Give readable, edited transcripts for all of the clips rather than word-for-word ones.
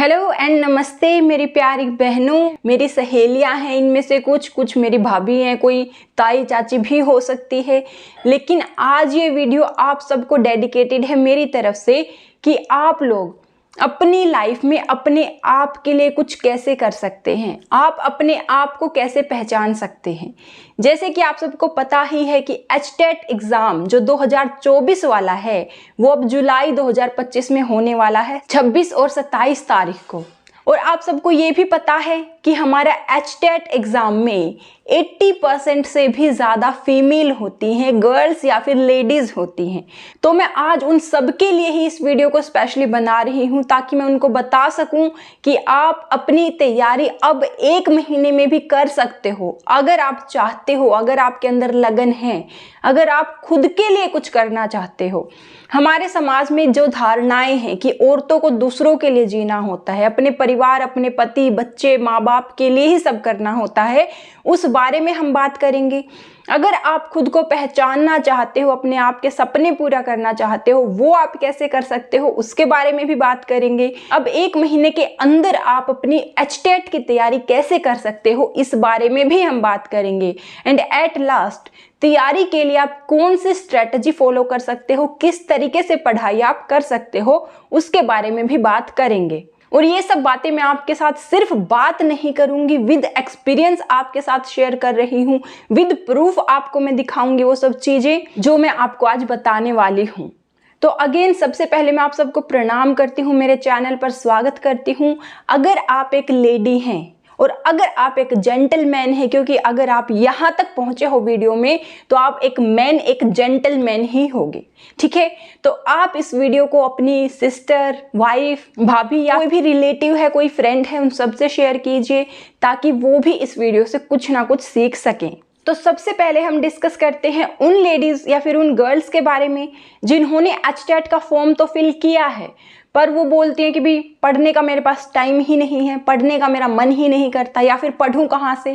Hello and नमस्ते मेरी प्यारी बहनों, मेरी सहेलियां हैं, इनमें से कुछ मेरी भाभी हैं, कोई ताई चाची भी हो सकती है। लेकिन आज ये वीडियो आप सबको डेडिकेटेड है मेरी तरफ से कि आप लोग अपनी लाइफ में अपने आप के लिए कुछ कैसे कर सकते हैं, आप अपने आप को कैसे पहचान सकते हैं। जैसे कि आप सबको पता ही है कि एचटेट एग्ज़ाम जो 2024 वाला है वो अब जुलाई 2025 में होने वाला है, 26 और 27 तारीख को। और आप सबको ये भी पता है कि हमारा एचटेट एग्ज़ाम में 80% से भी ज़्यादा फीमेल होती हैं, गर्ल्स या फिर लेडीज़ होती हैं। तो मैं आज उन सब के लिए ही इस वीडियो को स्पेशली बना रही हूँ ताकि मैं उनको बता सकूँ कि आप अपनी तैयारी अब 1 महीने में भी कर सकते हो। अगर आप चाहते हो, अगर आपके अंदर लगन है, अगर आप खुद के लिए कुछ करना चाहते हो। हमारे समाज में जो धारणाएं हैं कि औरतों को दूसरों के लिए जीना होता है, अपने परिवार, अपने पति, बच्चे, माँ बाप के लिए ही सब करना होता है, उस बारे में हम बात करेंगे। अगर आप खुद को पहचानना चाहते हो, अपने आप के सपने पूरा करना चाहते हो, वो आप कैसे कर सकते हो उसके बारे में भी बात करेंगे। अब 1 महीने के अंदर आप अपनी एचटेट की तैयारी कैसे कर सकते हो इस बारे में भी हम बात करेंगे। एंड एट लास्ट तैयारी के लिए आप कौन सी स्ट्रेटजी फॉलो कर सकते हो, किस तरीके से पढ़ाई आप कर सकते हो, उसके बारे में भी बात करेंगे। और ये सब बातें मैं आपके साथ सिर्फ बात नहीं करूंगी, विद एक्सपीरियंस आपके साथ शेयर कर रही हूँ, विद प्रूफ आपको मैं दिखाऊंगी वो सब चीजें जो मैं आपको आज बताने वाली हूँ। तो अगेन सबसे पहले मैं आप सबको प्रणाम करती हूँ, मेरे चैनल पर स्वागत करती हूँ। अगर आप एक लेडी हैं और अगर आप एक जेंटलमैन है, क्योंकि अगर आप यहाँ तक पहुँचे हो वीडियो में तो आप एक मैन, एक जेंटलमैन ही होगे, ठीक है। तो आप इस वीडियो को अपनी सिस्टर, वाइफ, भाभी या कोई भी रिलेटिव है, कोई फ्रेंड है, उन सबसे शेयर कीजिए ताकि वो भी इस वीडियो से कुछ ना कुछ सीख सकें। तो सबसे पहले हम डिस्कस करते हैं उन लेडीज़ या फिर उन गर्ल्स के बारे में जिन्होंने एचटेट का फॉर्म तो फिल किया है पर वो बोलती हैं कि भी पढ़ने का मेरे पास टाइम ही नहीं है, पढ़ने का मेरा मन ही नहीं करता, या फिर पढ़ूं कहाँ से।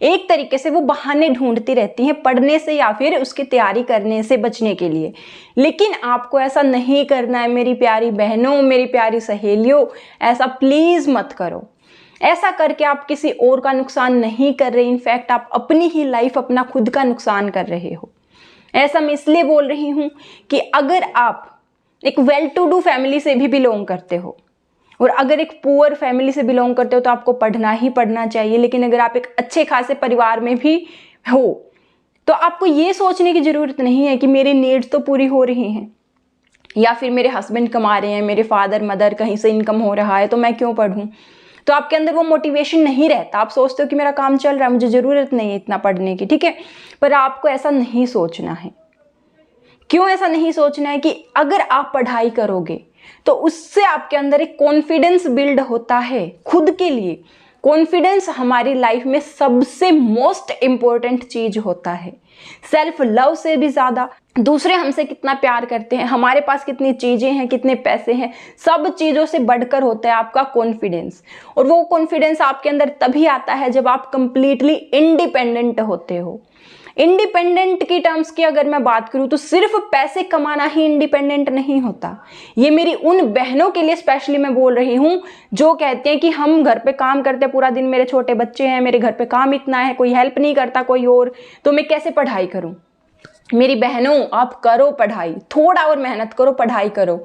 एक तरीके से वो बहाने ढूंढती रहती हैं पढ़ने से या फिर उसकी तैयारी करने से बचने के लिए। लेकिन आपको ऐसा नहीं करना है मेरी प्यारी बहनों, मेरी प्यारी सहेलियों, ऐसा प्लीज़ मत करो। ऐसा करके आप किसी और का नुकसान नहीं कर रहे, इनफैक्ट आप अपनी ही लाइफ, अपना खुद का नुकसान कर रहे हो। ऐसा मैं इसलिए बोल रही हूँ कि अगर आप एक वेल टू डू फैमिली से भी बिलोंग करते हो और अगर एक पुअर फैमिली से बिलोंग करते हो तो आपको पढ़ना ही पढ़ना चाहिए। लेकिन अगर आप एक अच्छे खासे परिवार में भी हो तो आपको ये सोचने की ज़रूरत नहीं है कि मेरी नीड्स तो पूरी हो रही हैं या फिर मेरे हस्बैंड कमा रहे हैं, मेरे फादर मदर कहीं से इनकम हो रहा है तो मैं क्यों पढ़ूं। तो आपके अंदर वो मोटिवेशन नहीं रहता, आप सोचते हो कि मेरा काम चल रहा है, मुझे ज़रूरत नहीं है इतना पढ़ने की, ठीक है। पर आपको ऐसा नहीं सोचना है। क्यों ऐसा नहीं सोचना है कि अगर आप पढ़ाई करोगे तो उससे आपके अंदर एक कॉन्फिडेंस बिल्ड होता है खुद के लिए। कॉन्फिडेंस हमारी लाइफ में सबसे मोस्ट इम्पोर्टेंट चीज होता है। सेल्फ लव से भी ज़्यादा दूसरे हमसे कितना प्यार करते हैं, हमारे पास कितनी चीज़ें हैं, कितने पैसे हैं, सब चीज़ों से बढ़कर होता है आपका कॉन्फिडेंस। और वो कॉन्फिडेंस आपके अंदर तभी आता है जब आप कंप्लीटली इंडिपेंडेंट होते हो। इंडिपेंडेंट की टर्म्स की अगर मैं बात करूं तो सिर्फ पैसे कमाना ही इंडिपेंडेंट नहीं होता। ये मेरी उन बहनों के लिए स्पेशली मैं बोल रही हूं जो कहते हैं कि हम घर पे काम करते हैं पूरा दिन, मेरे छोटे बच्चे हैं, मेरे घर पे काम इतना है, कोई हेल्प नहीं करता कोई और, तो मैं कैसे पढ़ाई करूं। मेरी बहनों, आप करो पढ़ाई, थोड़ा और मेहनत करो, पढ़ाई करो।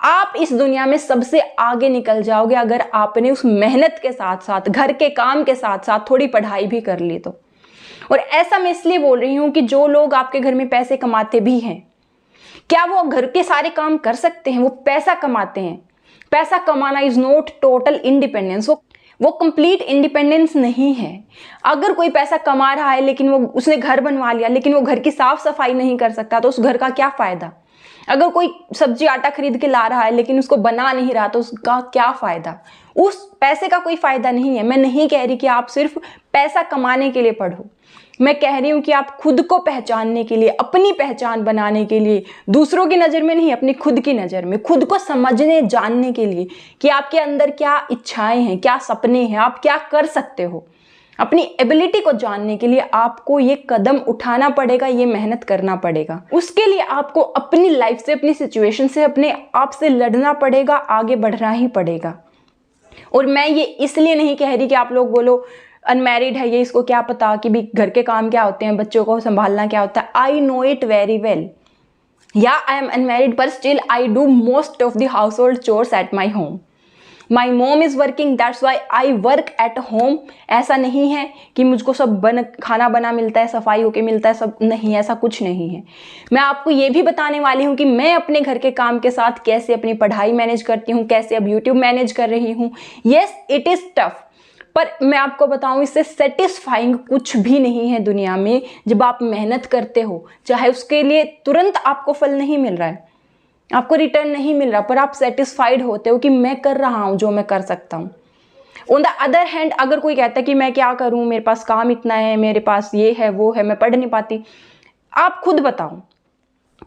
आप इस दुनिया में सबसे आगे निकल जाओगे अगर आपने उस मेहनत के साथ साथ, घर के काम के साथ साथ थोड़ी पढ़ाई भी कर ली तो। और ऐसा मैं इसलिए बोल रही हूं कि जो लोग आपके घर में पैसे कमाते भी हैं, क्या वो घर के सारे काम कर सकते हैं? वो पैसा कमाते हैं। पैसा कमाना इज नॉट टोटल इंडिपेंडेंस, वो कंप्लीट इंडिपेंडेंस नहीं है। अगर कोई पैसा कमा रहा है लेकिन वो उसने घर बनवा लिया लेकिन वो घर की साफ सफाई नहीं कर सकता तो उस घर का क्या फायदा। अगर कोई सब्जी आटा खरीद के ला रहा है लेकिन उसको बना नहीं रहा तो उसका क्या फायदा। उस पैसे का कोई फायदा नहीं है। मैं नहीं कह रही कि आप सिर्फ पैसा कमाने के लिए पढ़ो, मैं कह रही हूं कि आप खुद को पहचानने के लिए, अपनी पहचान बनाने के लिए, दूसरों की नज़र में नहीं, अपनी खुद की नज़र में, खुद को समझने जानने के लिए कि आपके अंदर क्या इच्छाएं हैं, क्या सपने हैं, आप क्या कर सकते हो। अपनी एबिलिटी को जानने के लिए आपको ये कदम उठाना पड़ेगा, ये मेहनत करना पड़ेगा। उसके लिए आपको अपनी लाइफ से, अपनी सिचुएशन से, अपने आप से लड़ना पड़ेगा, आगे बढ़ना ही पड़ेगा। और मैं ये इसलिए नहीं कह रही कि आप लोग बोलो अनमैरिड है ये, इसको क्या पता कि भी घर के काम क्या होते हैं, बच्चों को संभालना क्या होता है। I know it very well. Yeah I am unmarried but still I do most of the household chores at my home. My mom is working, that's why I work at home. ऐसा नहीं है कि मुझको सब खाना बना मिलता है, सफाई होके मिलता है, सब नहीं, ऐसा कुछ नहीं है। मैं आपको ये भी बताने वाली हूँ कि मैं अपने घर के काम के साथ कैसे अपनी पढ़ाई मैनेज करती हूँ, कैसे अब यूट्यूब मैनेज कर रही हूँ। येस इट इज़ टफ, पर मैं आपको बताऊं इससे सेटिस्फाइंग कुछ भी नहीं है दुनिया में। जब आप मेहनत करते हो, चाहे उसके लिए तुरंत आपको फल नहीं मिल रहा है, आपको रिटर्न नहीं मिल रहा, पर आप सेटिस्फाइड होते हो कि मैं कर रहा हूं जो मैं कर सकता हूं। ऑन द अदर हैंड, अगर कोई कहता है कि मैं क्या करूं, मेरे पास काम इतना है, मेरे पास ये है वो है, मैं पढ़ नहीं पाती, आप खुद बताओ,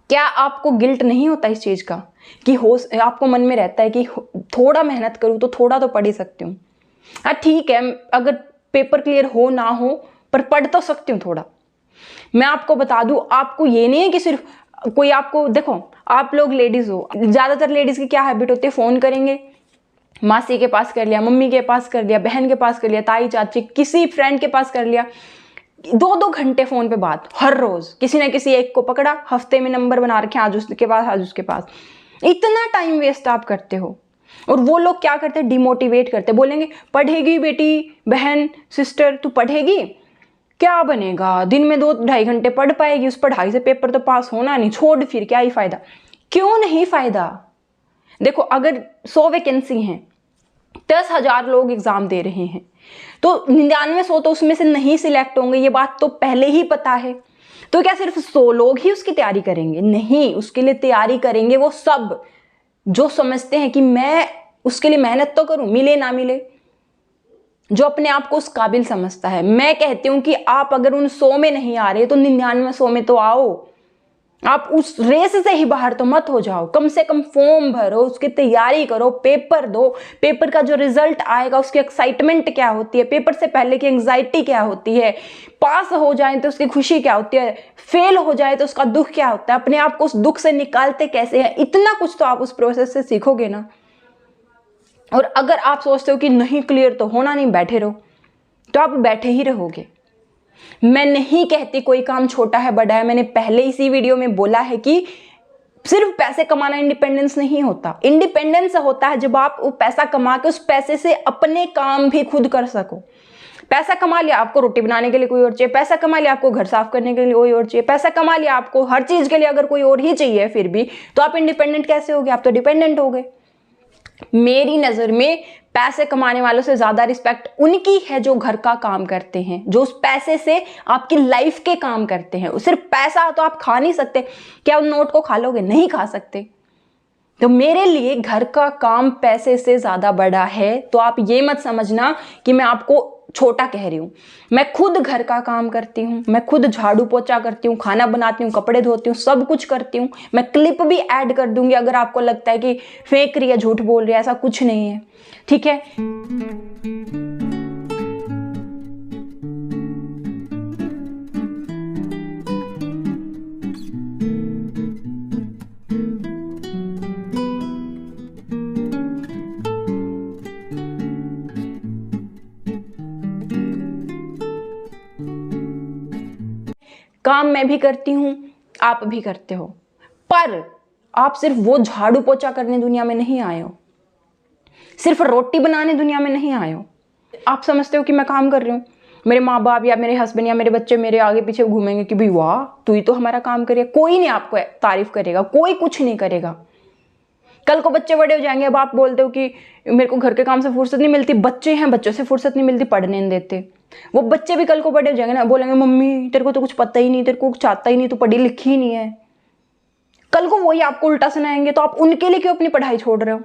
क्या आपको गिल्ट नहीं होता इस चीज़ का कि आपको मन में रहता है कि थोड़ा मेहनत करूं तो थोड़ा तो पढ़ ही सकती हूँ। हाँ ठीक है, अगर पेपर क्लियर हो ना हो पर पढ़ तो सकती हूँ थोड़ा। मैं आपको बता दूं, आपको ये नहीं है कि सिर्फ कोई आपको, देखो आप लोग लेडीज हो, ज्यादातर लेडीज की क्या हैबिट होती है, फोन करेंगे, मासी के पास कर लिया, मम्मी के पास कर लिया, बहन के पास कर लिया, ताई चाची किसी फ्रेंड के पास कर लिया, 2-2 घंटे फोन पे बात हर रोज, किसी ना किसी एक को पकड़ा, हफ्ते में नंबर बना रखे, आज उसके पास आज उसके पास। इतना टाइम वेस्ट आप करते हो। और वो लोग क्या करते हैं, डिमोटिवेट करते, बोलेंगे पढ़ेगी बेटी, बहन, सिस्टर तू पढ़ेगी, क्या बनेगा, दिन में 2-2.5 घंटे पढ़ पाएगी, उस पढ़ाई से पेपर तो पास होना नहीं, छोड़ फिर क्या ही फायदा। क्यों नहीं फायदा? देखो अगर 100 वैकेंसी हैं, 10,000 लोग एग्जाम दे रहे हैं, तो 9900 तो उसमें से नहीं सिलेक्ट होंगे, ये बात तो पहले ही पता है। तो क्या सिर्फ 100 लोग ही उसकी तैयारी करेंगे? नहीं, उसके लिए तैयारी करेंगे वो सब जो समझते हैं कि मैं उसके लिए मेहनत तो करूं, मिले ना मिले, जो अपने आप को उस काबिल समझता है। मैं कहती हूं कि आप अगर उन 100 में नहीं आ रहे तो 9900 में तो आओ। आप उस रेस से ही बाहर तो मत हो जाओ, कम से कम फॉर्म भरो, उसकी तैयारी करो, पेपर दो, पेपर का जो रिजल्ट आएगा उसकी एक्साइटमेंट क्या होती है, पेपर से पहले की एंग्जाइटी क्या होती है, पास हो जाए तो उसकी खुशी क्या होती है, फेल हो जाए तो उसका दुख क्या होता है, अपने आप को उस दुख से निकालते कैसे हैं, इतना कुछ तो आप उस प्रोसेस से सीखोगे ना। और अगर आप सोचते हो कि नहीं क्लियर तो होना नहीं, बैठे रहो, तो आप बैठे ही रहोगे। मैं नहीं कहती कोई काम छोटा है बड़ा है, मैंने पहले इसी वीडियो में बोला है कि सिर्फ पैसे कमाना इंडिपेंडेंस नहीं होता। इंडिपेंडेंस होता है जब आप वो पैसा कमा के उस पैसे से अपने काम भी खुद कर सको। पैसा कमा लिया, आपको रोटी बनाने के लिए कोई और चाहिए, पैसा कमा लिया आपको घर साफ करने के लिए कोई और चाहिए, पैसा कमा लिया आपको हर चीज के लिए अगर कोई और ही चाहिए फिर भी, तो आप इंडिपेंडेंट कैसे हो गए? आप तो डिपेंडेंट हो गए। मेरी नजर में पैसे कमाने वालों से ज्यादा रिस्पेक्ट उनकी है जो घर का काम करते हैं, जो उस पैसे से आपकी लाइफ के काम करते हैं। सिर्फ पैसा तो आप खा नहीं सकते, क्या उन नोट को खा लोगे? नहीं खा सकते। तो मेरे लिए घर का काम पैसे से ज्यादा बड़ा है। तो आप ये मत समझना कि मैं आपको छोटा कह रही हूं। मैं खुद घर का काम करती हूँ, मैं खुद झाड़ू पोछा करती हूँ, खाना बनाती हूँ, कपड़े धोती हूँ, सब कुछ करती हूँ। मैं क्लिप भी ऐड कर दूंगी अगर आपको लगता है कि फेंक रही है, झूठ बोल रही है, ऐसा कुछ नहीं है, ठीक है। काम मैं भी करती हूं, आप भी करते हो, पर आप सिर्फ वो झाड़ू पोछा करने दुनिया में नहीं आए हो, सिर्फ रोटी बनाने दुनिया में नहीं आए हो। आप समझते हो कि मैं काम कर रही हूं, मेरे माँ बाप या मेरे हस्बैंड या मेरे बच्चे मेरे आगे पीछे घूमेंगे कि भाई वाह तू ही तो हमारा काम करिए। कोई नहीं आपको तारीफ करेगा, कोई कुछ नहीं करेगा। कल को बच्चे बड़े हो जाएंगे, अब आप बोलते हो कि मेरे को घर के काम से फुर्सत नहीं मिलती, बच्चे हैं, बच्चों से फुर्सत नहीं मिलती, पढ़ने नहीं देते। वो बच्चे भी कल को बड़े हो जाएंगे ना, बोलेंगे मम्मी तेरे को तो कुछ पता ही नहीं, तेरे को कुछ आता ही नहीं, तू पढ़ी लिखी ही नहीं है। कल को वही आपको उल्टा सुनाएंगे, तो आप उनके लिए क्यों अपनी पढ़ाई छोड़ रहे हो?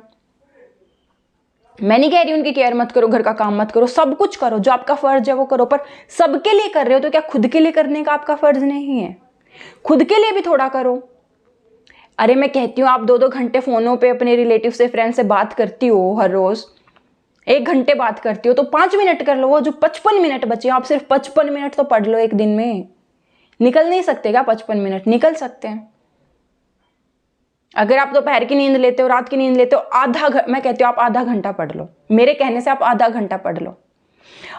मैं नहीं कह रही उनकी केयर मत करो, घर का काम मत करो, सब कुछ करो, जो आपका फर्ज है वो करो, पर सबके लिए कर रहे हो तो क्या खुद के लिए करने का आपका फर्ज नहीं है? खुद के लिए भी थोड़ा करो। अरे मैं कहती हूँ आप 2-2 घंटे फोनों पे अपने रिलेटिव से, फ्रेंड से बात करती हो, हर रोज 1 घंटे बात करती हो, तो 5 मिनट कर लो। वो जो 55 मिनट बचे, आप सिर्फ 55 मिनट तो पढ़ लो एक दिन में। निकल नहीं सकते क्या 55 मिनट? निकल सकते हैं। अगर आप दोपहर की नींद लेते हो, रात की नींद लेते हो, मैं कहती हूँ आप आधा घंटा पढ़ लो, मेरे कहने से आप आधा घंटा पढ़ लो।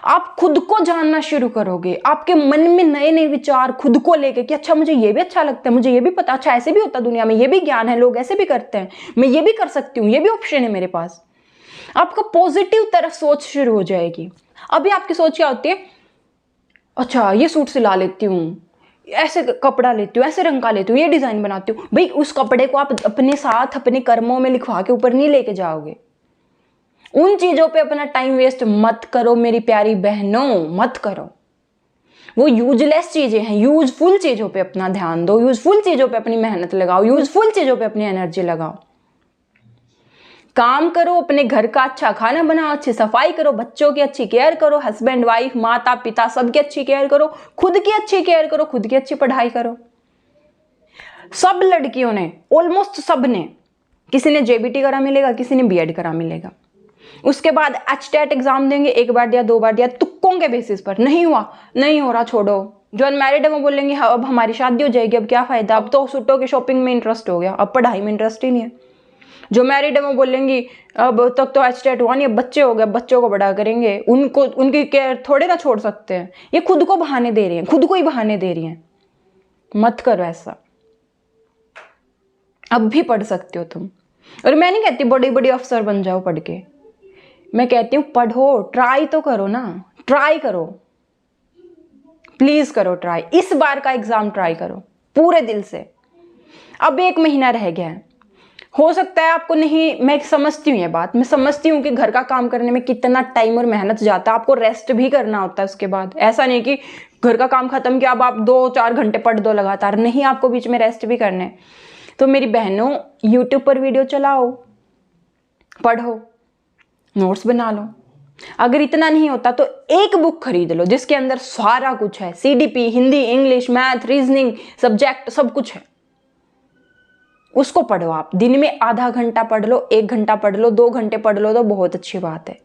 आप खुद को जानना शुरू करोगे, आपके मन में नए नए विचार खुद को लेके कि अच्छा मुझे ये भी अच्छा लगता है, मुझे ये भी पता, अच्छा ऐसे भी होता है दुनिया में, ये भी ज्ञान है, लोग ऐसे भी करते हैं, मैं ये भी कर सकती हूँ, ये भी ऑप्शन है मेरे पास। आपका पॉजिटिव तरफ सोच शुरू हो जाएगी। अभी आपकी सोच क्या होती है, अच्छा ये सूट सिला लेती हूँ, ऐसे कपड़ा लेती हूँ, ऐसे रंग का लेती हूँ, ये डिजाइन बनाती हूँ। भाई उस कपड़े को आप अपने साथ अपने कर्मों में लिखवा के ऊपर नहीं लेके जाओगे। उन चीजों पे अपना टाइम वेस्ट मत करो मेरी प्यारी बहनों, मत करो। वो यूजलेस चीजें हैं, यूजफुल चीजों पे अपना ध्यान दो, यूजफुल चीजों पे अपनी मेहनत लगाओ, यूजफुल चीजों पे अपनी एनर्जी लगाओ। काम करो, अपने घर का अच्छा खाना बनाओ, अच्छी सफाई करो, बच्चों की अच्छी केयर करो, हस्बैंड वाइफ माता पिता सबकी अच्छी केयर करो, खुद की अच्छी केयर करो, खुद की अच्छी पढ़ाई करो। सब लड़कियों ने, ऑलमोस्ट सब ने, किसी ने जेबीटी करा मिलेगा, किसी ने बीएड करा मिलेगा। उसके बाद एचटेट एग्जाम देंगे, एक बार दिया, दो बार दिया, तुक्कों के बेसिस पर, नहीं हुआ, नहीं हो रहा, छोड़ो। जो अनमैरिड है वो बोलेंगे हाँ अब हमारी शादी हो जाएगी, अब क्या फायदा, अब तो सूटों की शॉपिंग में इंटरेस्ट हो गया, अब पढ़ाई में इंटरेस्ट ही नहीं है। जो मैरिड है वो बोलेंगी अब तक तो एचटेट हुआ नहीं, अब बच्चे हो गए, बच्चों को बड़ा करेंगे, उनको उनकी केयर थोड़े ना छोड़ सकते हैं। ये खुद को बहाने दे रही हैं, खुद को ही बहाने दे रही हैं। मत करो ऐसा, अब भी पढ़ सकते हो तुम। और मैं नहीं कहती बड़ी बड़ी अफसर बन जाओ पढ़ के, मैं कहती हूँ पढ़ो, ट्राई तो करो ना, ट्राई करो, प्लीज करो ट्राई। इस बार का एग्जाम ट्राई करो पूरे दिल से। अब 1 महीना रह गया है, हो सकता है आपको नहीं, मैं समझती हूँ ये बात, मैं समझती हूँ कि घर का काम करने में कितना टाइम और मेहनत जाता है, आपको रेस्ट भी करना होता है उसके बाद। ऐसा नहीं कि घर का काम खत्म किया अब आप 2-4 घंटे पढ़ दो लगातार, नहीं, आपको बीच में रेस्ट भी करने हैं। तो मेरी बहनों, यूट्यूब पर वीडियो चलाओ, पढ़ो, नोट्स बना लो। अगर इतना नहीं होता तो एक बुक खरीद लो जिसके अंदर सारा कुछ है, CDP, Hindi, English, math, reasoning, subject सब कुछ है, उसको पढ़ो। आप दिन में आधा घंटा पढ़ लो, 1 घंटा पढ़ लो, 2 घंटे पढ़ लो तो बहुत अच्छी बात है।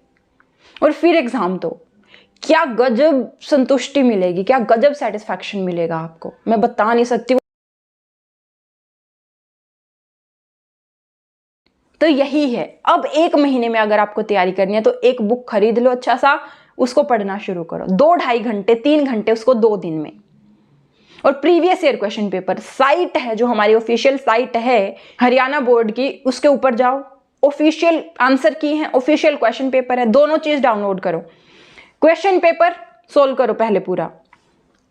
और फिर एग्जाम दो, क्या गजब संतुष्टि मिलेगी, क्या गजब सेटिस्फैक्शन मिलेगा आपको, मैं बता नहीं सकती। तो यही है, अब 1 महीने में अगर आपको तैयारी करनी है तो एक बुक खरीद लो अच्छा सा, उसको पढ़ना शुरू करो, 2-2.5 घंटे 3 घंटे, उसको 2 दिन में। और previous year question paper site है, जो हमारी ऑफिशियल साइट है हरियाणा बोर्ड की, उसके ऊपर जाओ, ऑफिशियल आंसर की है, ऑफिशियल क्वेश्चन पेपर है, दोनों चीज डाउनलोड करो। क्वेश्चन पेपर सोल्व करो पहले पूरा,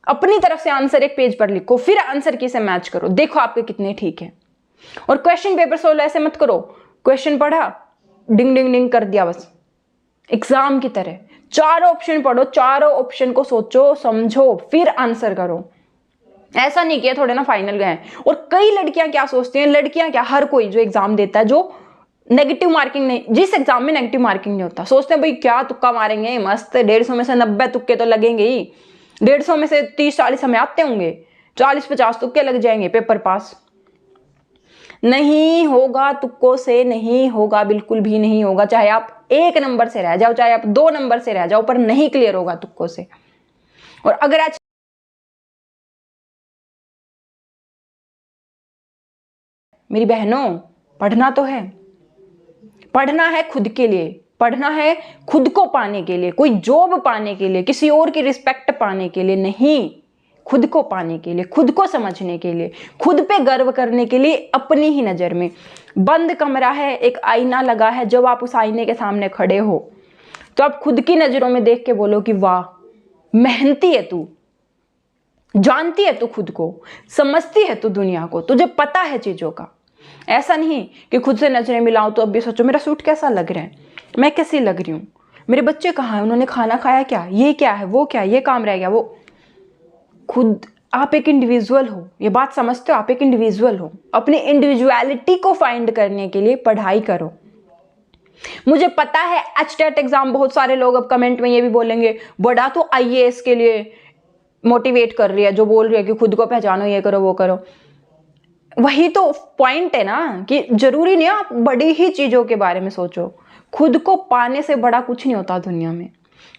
अपनी तरफ से आंसर एक पेज पर लिखो, फिर आंसर की से मैच करो, देखो आपके कितने ठीक है। और क्वेश्चन पेपर सोल्व ऐसे मत करो, क्वेश्चन पढ़ा, डिंग डिंग डिंग कर दिया बस, एग्जाम की तरह। चारों ऑप्शन पढ़ो, चारों ऑप्शन को सोचो समझो, फिर आंसर करो। ऐसा नहीं किया थोड़े ना फाइनल गए। और कई लड़कियां क्या सोचती हैं, लड़कियां क्या, हर कोई जो एग्जाम देता है, जो नेगेटिव मार्किंग नहीं, जिस एग्जाम में नेगेटिव मार्किंग नहीं होता, सोचते हैं भाई क्या तुक्का मारेंगे, मस्त 150 में से 90 तुक्के तो लगेंगे ही, 150 में से 30-40 हमें आते होंगे, 40-50 तुक्के लग जाएंगे, पेपर पास। नहीं होगा, तुक्कों से नहीं होगा, बिल्कुल भी नहीं होगा। चाहे आप 1 नंबर से रह जाओ, चाहे आप 2 नंबर से रह जाओ, पर नहीं क्लियर होगा तुक्कों से। और अगर आज मेरी बहनों, पढ़ना तो है, पढ़ना है खुद के लिए, पढ़ना है खुद को पाने के लिए, कोई जॉब पाने के लिए, किसी और की रिस्पेक्ट पाने के लिए नहीं, खुद को पाने के लिए, खुद को समझने के लिए, खुद पे गर्व करने के लिए, अपनी ही नजर में। बंद कमरा है, एक आईना लगा है, जब आप उस आईने के सामने खड़े हो तो आप खुद की नजरों में देख के बोलो कि वाह मेहनती है तू, जानती है तू खुद को, समझती है तू दुनिया को, तुझे पता है चीजों का। ऐसा नहीं कि खुद से नजरें मिलाऊं तो अब भी सोचो मेरा सूट कैसा लग रहा है, मैं कैसी लग रही हूँ, मेरे बच्चे कहाँ हैं, उन्होंने खाना खाया क्या, ये क्या है, वो क्या, ये काम रह गया, वो। खुद आप एक इंडिविजुअल हो, ये बात समझते हो, आप एक इंडिविजुअल हो। अपनी इंडिविजुअलिटी को फाइंड करने के लिए पढ़ाई करो। मुझे पता है एचटेट एग्जाम, बहुत सारे लोग अब कमेंट में ये भी बोलेंगे बड़ा तो आईएएस के लिए मोटिवेट कर रही है, जो बोल रही है कि खुद को पहचानो, ये करो वो करो। वही तो पॉइंट है ना, कि जरूरी नहीं आप बड़ी ही चीजों के बारे में सोचो। खुद को पाने से बड़ा कुछ नहीं होता दुनिया में,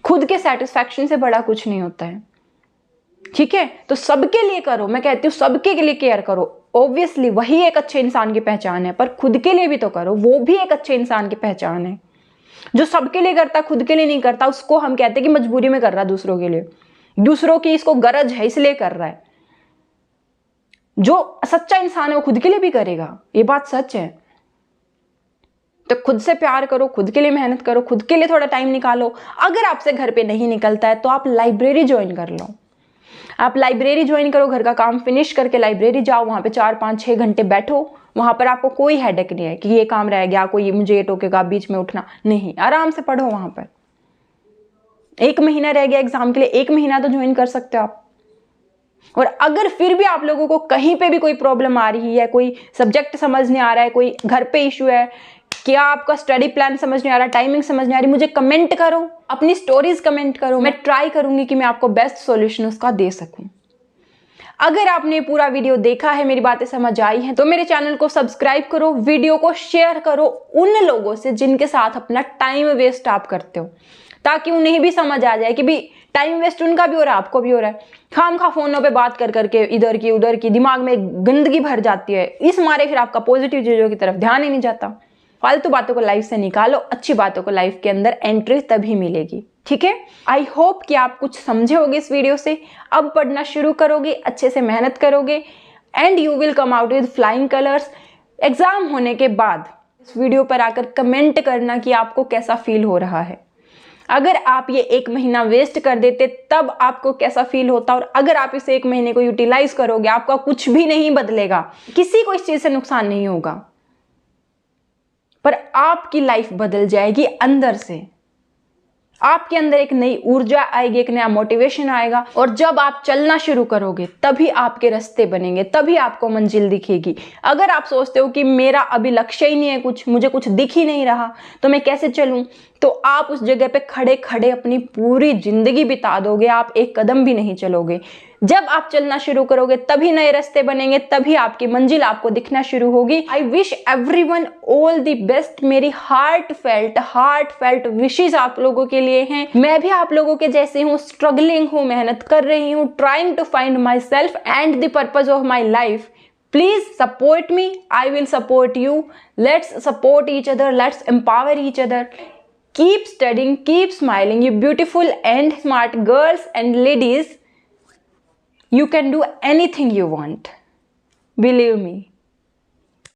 खुद के सेटिस्फैक्शन से बड़ा कुछ नहीं होता है। ठीक है, तो सबके लिए करो, मैं कहती हूँ सबके लिए केयर करो, ऑब्वियसली वही एक अच्छे इंसान की पहचान है, पर खुद के लिए भी तो करो, वो भी एक अच्छे इंसान की पहचान है। जो सबके लिए करता खुद के लिए नहीं करता, उसको हम कहते हैं कि मजबूरी में कर रहा है, दूसरों के लिए, दूसरों की इसको गरज है इसलिए कर रहा है। जो सच्चा इंसान है वो खुद के लिए भी करेगा, ये बात सच है। तो खुद से प्यार करो, खुद के लिए मेहनत करो, खुद के लिए थोड़ा टाइम निकालो। अगर आपसे घर पे नहीं निकलता है तो आप लाइब्रेरी ज्वाइन कर लो। आप लाइब्रेरी ज्वाइन करो, घर का काम फिनिश करके लाइब्रेरी जाओ, वहां पे 4-5-6 घंटे बैठो। वहां पर आपको कोई हेडेक नहीं है कि ये काम रह गया, कोई मुझे ये टोकेगा, बीच में उठना नहीं, आराम से पढ़ो। वहां पर 1 महीना रह गया एग्जाम के लिए, 1 महीना तो ज्वाइन कर सकते हो आप। और अगर फिर भी आप लोगों को कहीं पे भी कोई प्रॉब्लम आ रही है, कोई सब्जेक्ट समझ नहीं आ रहा है, कोई घर पे इशू है, क्या आपका स्टडी प्लान समझ नहीं आ रहा, टाइमिंग समझ नहीं आ रही, मुझे कमेंट करो, अपनी स्टोरीज कमेंट करो। मैं ट्राई करूंगी कि मैं आपको बेस्ट सॉल्यूशन उसका दे सकूं। अगर आपने पूरा वीडियो देखा है, मेरी बातें समझ आई हैं, तो मेरे चैनल को सब्सक्राइब करो, वीडियो को शेयर करो उन लोगों से जिनके साथ अपना टाइम वेस्ट आप करते हो, ताकि उन्हें भी समझ आ जाए कि भी टाइम वेस्ट उनका भी हो रहा है, आपको भी हो रहा है। खामखा फोनों पे बात कर करके इधर की उधर की, दिमाग में गंदगी भर जाती है, इस मारे फिर आपका पॉजिटिव चीजों की तरफ ध्यान ही नहीं जाता। फालतू बातों को लाइफ से निकालो, अच्छी बातों को लाइफ के अंदर एंट्री तभी मिलेगी। ठीक है, आई होप कि आप कुछ समझे होगे इस वीडियो से। अब पढ़ना शुरू करोगे, अच्छे से मेहनत करोगे, and you will come out with flying colours. Exam होने के बाद इस वीडियो पर आकर कमेंट करना कि आपको कैसा फील हो रहा है। अगर आप ये 1 महीना वेस्ट कर देते तब आपको कैसा फील होता, और अगर आप इसे 1 महीने को यूटिलाइज करोगे, आपका कुछ भी नहीं बदलेगा, किसी को इस चीज से नुकसान नहीं होगा, पर आपकी लाइफ बदल जाएगी अंदर से। आपके अंदर एक नई ऊर्जा आएगी, एक नया मोटिवेशन आएगा, और जब आप चलना शुरू करोगे तभी आपके रास्ते बनेंगे, तभी आपको मंजिल दिखेगी। अगर आप सोचते हो कि मेरा अभी लक्ष्य ही नहीं है, कुछ मुझे कुछ दिख ही नहीं रहा, तो मैं कैसे चलूं, तो आप उस जगह पे खड़े खड़े अपनी पूरी जिंदगी बिता दोगे, आप एक कदम भी नहीं चलोगे। जब आप चलना शुरू करोगे तभी नए रास्ते बनेंगे, तभी आपकी मंजिल आपको दिखना शुरू होगी। I wish everyone all the best. मेरी हार्ट फेल्ट विशेस आप लोगों के लिए हैं। मैं भी आप लोगों के जैसे हूँ, स्ट्रगलिंग हूँ, मेहनत कर रही हूँ, trying to find myself and the purpose of my life. Please support me. I will support you. Let's support each other. Let's empower each other. Keep studying, keep smiling, you beautiful and smart girls and ladies. You can do anything you want. Believe me.